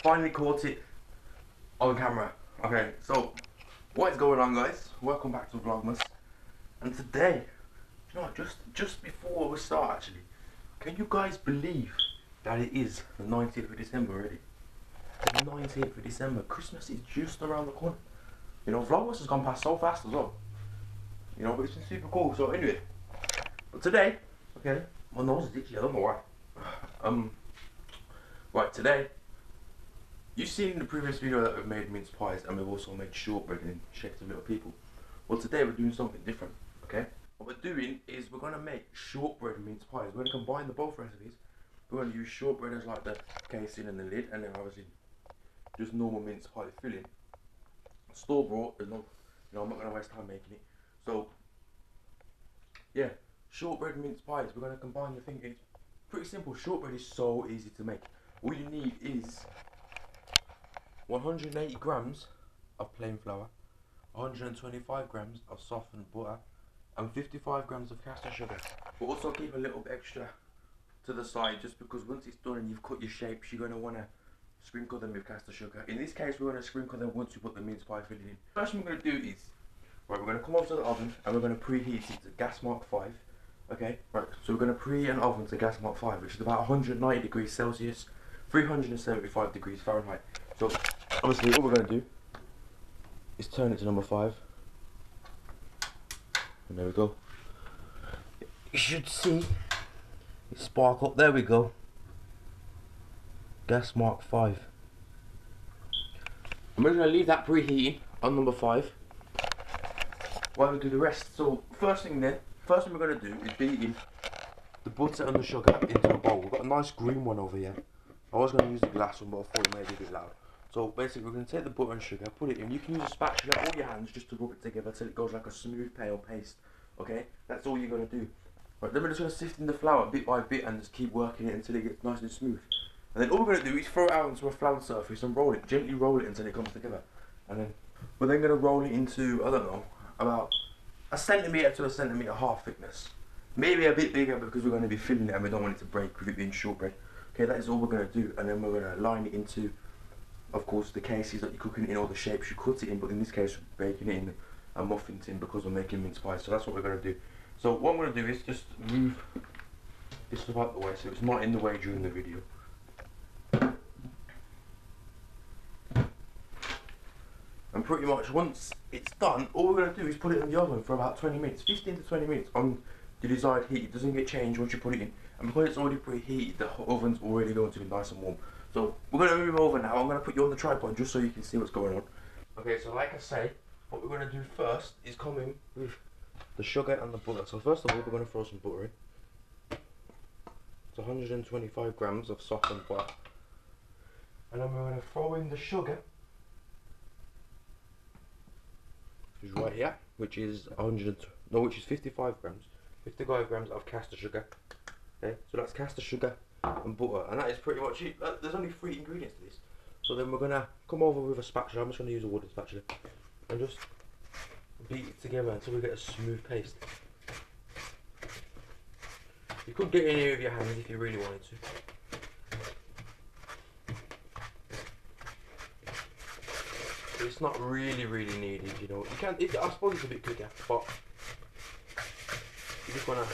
Finally caught it on camera. Okay, so what is going on, guys? Welcome back to Vlogmas. And today, you know what, just before we start actually, can you guys believe that it is the 19th of December already? The 19th of December. Christmas is just around the corner. You know, Vlogmas has gone past so fast as well. You know, but it's been super cool. So anyway, but today, okay, my nose is itchy, I don't know why. Right, today, you've seen in the previous video that we've made mince pies and we've also made shortbread in shapes of little people. Well, today we're doing something different, okay? What we're doing is we're going to make shortbread mince pies. We're going to combine the both recipes. We're going to use shortbread as like the casing and the lid, and then obviously just normal mince pie filling. Store bought, there's no, you know, I'm not going to waste time making it. So, yeah, shortbread mince pies. We're going to combine the thing. It's pretty simple. Shortbread is so easy to make. All you need is 180 grams of plain flour, 125 grams of softened butter, and 55 grams of caster sugar. But also keep a little bit extra to the side, just because once it's done and you've cut your shapes, you're going to want to sprinkle them with caster sugar. In this case, we're going to sprinkle them once you put the mince pie filling in. First thing we're going to do is, right, we're going to come over to the oven and we're going to preheat it to gas mark 5. Okay, right, so we're going to preheat an oven to gas mark 5, which is about 190 degrees Celsius, 375 degrees Fahrenheit. So obviously what we're going to do is turn it to number 5. And there we go. You should see it spark up. There we go. Gas mark 5. And we're going to leave that preheating on number 5 while we do the rest. So first thing we're going to do is beat in the butter and the sugar into a bowl. We've got a nice green one over here. I was going to use the glass one, but I thought it may be a bit loud. So basically we're going to take the butter and sugar, put it in. You can use a spatula or your hands just to rub it together till it goes like a smooth pale paste. Okay, that's all you're going to do. Right, then we're just going to sift in the flour bit by bit and just keep working it until it gets nice and smooth. And then all we're going to do is throw it out onto a floured surface and roll it, gently roll it until it comes together. And then we're then going to roll it into, I don't know, about a centimetre to a centimetre half thickness. Maybe a bit bigger because we're going to be filling it and we don't want it to break with it being shortbread. Okay, that is all we're going to do. And then we're going to line it into, of course, the cases that you're cooking it in, all the shapes you cut it in, but in this case we're baking it in a muffin tin because we're making mince pies. So that's what we're going to do. So what I'm going to do is just move this stuff out the way so it's not in the way during the video. And pretty much once it's done, all we're going to do is put it in the oven for about 20 minutes, 15 to 20 minutes on the desired heat. It doesn't get changed once you put it in. And because it's already preheated, the oven's already going to be nice and warm. So we're going to move over now. I'm going to put you on the tripod just so you can see what's going on. Okay, so like I say, what we're going to do first is come in with the sugar and the butter. So first of all, we're going to throw some butter in. It's 125 grams of softened butter. And then we're going to throw in the sugar, which is right here, which is 55 grams. 55 grams of caster sugar. Okay, so that's caster sugar and butter, and that is pretty much it. There's only 3 ingredients to this. So then we're gonna come over with a spatula. I'm just gonna use a wooden spatula and just beat it together until we get a smooth paste. You could get in here with your hands if you really wanted to. But it's not really needed, you know. You can. I suppose it's a bit quicker, but you just wanna.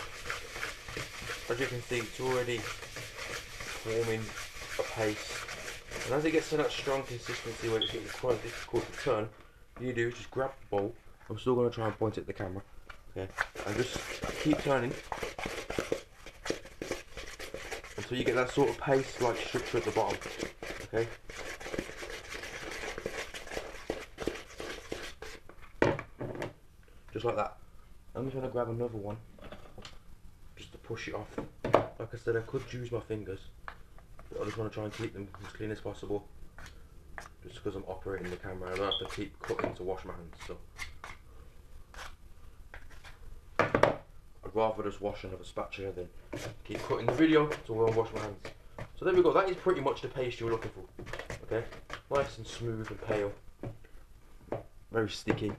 As you can see, it's already forming a paste, and as it gets to that strong consistency where it's getting quite difficult to turn, what you do is just grab the bowl. I'm still going to try and point it at the camera, okay, and just keep turning until you get that sort of paste-like structure at the bottom, okay. Just like that. I'm just going to grab another one just to push it off. Like I said, I could use my fingers, but I just want to try and keep them as clean as possible, just because I'm operating the camera. I don't have to keep cutting to wash my hands, so I'd rather just wash another spatula than keep cutting the video to wash my hands. So there we go, that is pretty much the paste you're looking for. Okay, nice and smooth and pale, very sticky.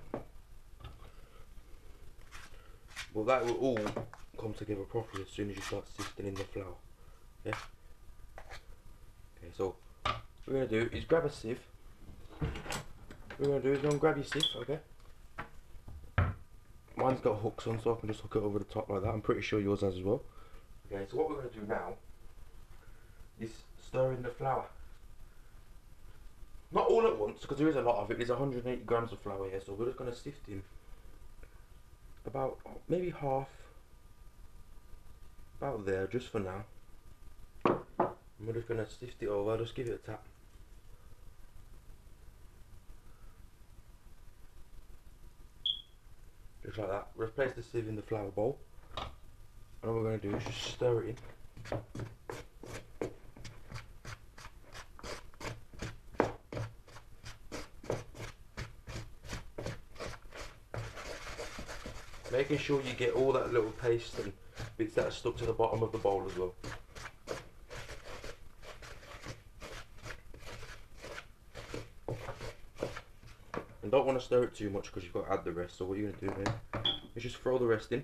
Well, that will all come together properly as soon as you start sifting in the flour. Yeah. Okay, so What we're going to do is grab a sieve. What we're going to do is go and grab your sieve, okay? Mine's got hooks on, so I can just hook it over the top like that. I'm pretty sure yours has as well. Okay, so what we're going to do now is stir in the flour. Not all at once, because there is a lot of it. There's 180 grams of flour here, so we're just going to sift in about maybe half, about there, just for now. And we're just going to sift it over, just give it a tap. Just like that. We'll place the sieve in the flour bowl. And all we're going to do is just stir it in. Making sure you get all that little paste and bits that are stuck to the bottom of the bowl as well. And don't want to stir it too much because you've got to add the rest. So what you're going to do then is just throw the rest in.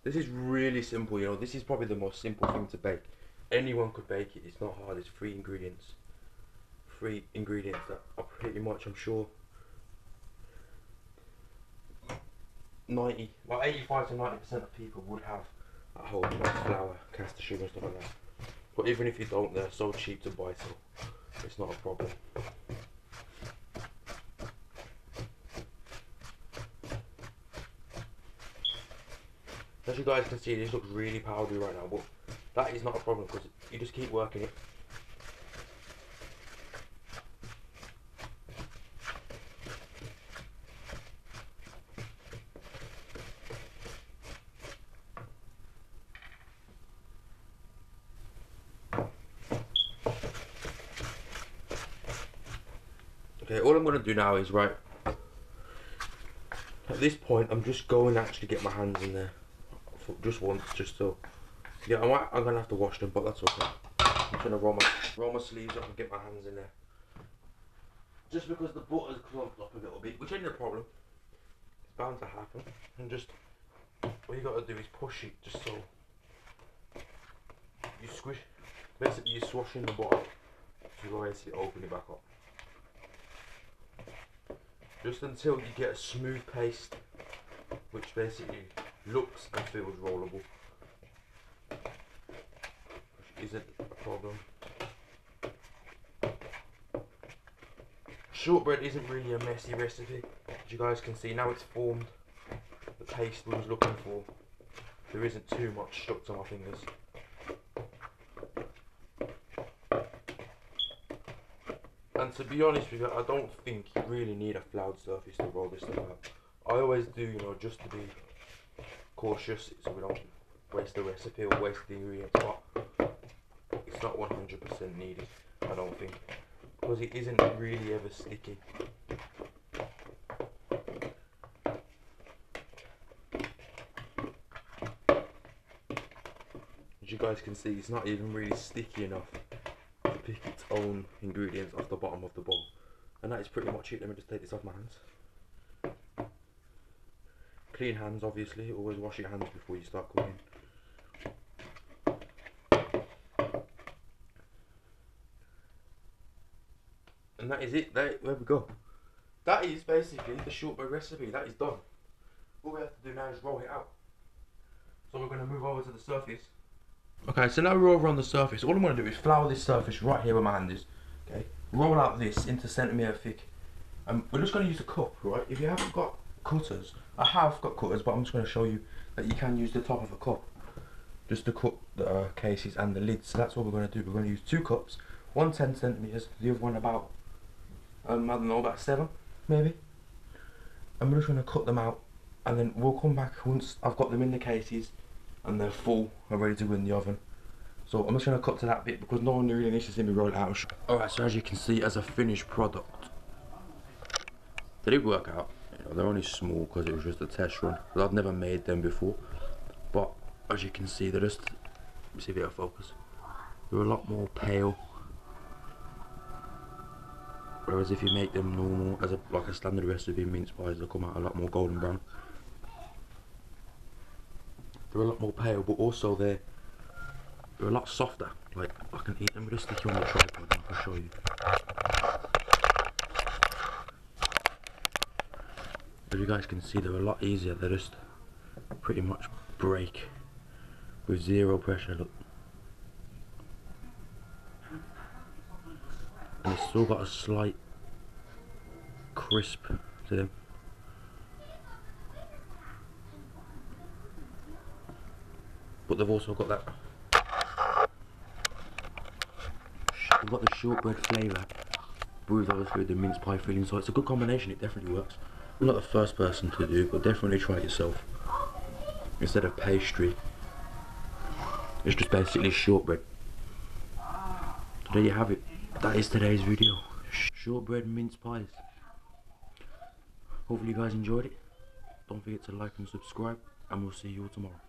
This is really simple, you know. This is probably the most simple thing to bake. Anyone could bake it. It's not hard. It's 3 ingredients. 3 ingredients that are pretty much, I'm sure, 85 to 90% of people would have at home, like flour, caster sugar and stuff like that. But even if you don't, they're so cheap to buy, so it's not a problem. As you guys can see, this looks really powdery right now, but that is not a problem because you just keep working it. Okay, all I'm going to do now is, right, at this point I'm just going to actually get my hands in there for just once, just so, yeah, I'm going to have to wash them, but that's okay. I'm just going to roll my sleeves up and get my hands in there. Just because the butter's clumped up a little bit, which ain't a problem, it's bound to happen, and just, what you got to do is push it just so, you squish, basically you're swashing the butter, to go ahead and open it back up. Just until you get a smooth paste, which basically looks and feels rollable, which isn't a problem. Shortbread isn't really a messy recipe, as you guys can see. Now it's formed the paste we was looking for. There isn't too much stuck to my fingers. And to be honest with you, I don't think you really need a floured surface to roll this stuff out. I always do, you know, just to be cautious so we don't waste the recipe or waste the ingredients, but it's not 100% needed, I don't think, because it isn't really ever sticky. As you guys can see, it's not even really sticky enough to pick its own ingredients off the bottom of the bowl. And that is pretty much it. Let me just take this off my hands. Clean hands, obviously. Always wash your hands before you start cooking. And that is it. There we go. That is basically the shortbread recipe. That is done. All we have to do now is roll it out. So we're going to move over to the surface. Okay, so now we're over on the surface. All I'm going to do is flour this surface right here where my hand is. Okay, roll out this into centimetre thick. And we're just going to use a cup, right? If you haven't got cutters, I have got cutters, but I'm just going to show you that you can use the top of a cup just to cut the cases and the lids. So that's what we're going to do. We're going to use 2 cups, one 10 centimetres, the other one about, I don't know, about 7 maybe. And we're just going to cut them out, and then we'll come back once I've got them in the cases and they're full and ready to go in the oven. So I'm just going to cut to that bit because no one really needs to see me roll it out. Alright, so as you can see, as a finished product, they did work out. You know, they're only small because it was just a test run. I've never made them before, but as you can see, they're just, let me see if it'll focus, they're a lot more pale. Whereas if you make them normal, as like a standard recipe mince pies, they'll come out a lot more golden brown. They're a lot more pale, but also they're they're a lot softer. Like, I can eat them. I'm going to stick you on the tripod and I can show you. As you guys can see, they're a lot easier. They just pretty much break with zero pressure. Look. And it's still got a slight crisp to them. But they've also got that. They've got the shortbread flavour with obviously the mince pie filling, so it's a good combination. It definitely works. I'm not the first person to do, but definitely try it yourself. Instead of pastry, it's just basically shortbread. So there you have it. That is today's video. Shortbread mince pies. Hopefully you guys enjoyed it. Don't forget to like and subscribe, and we'll see you all tomorrow.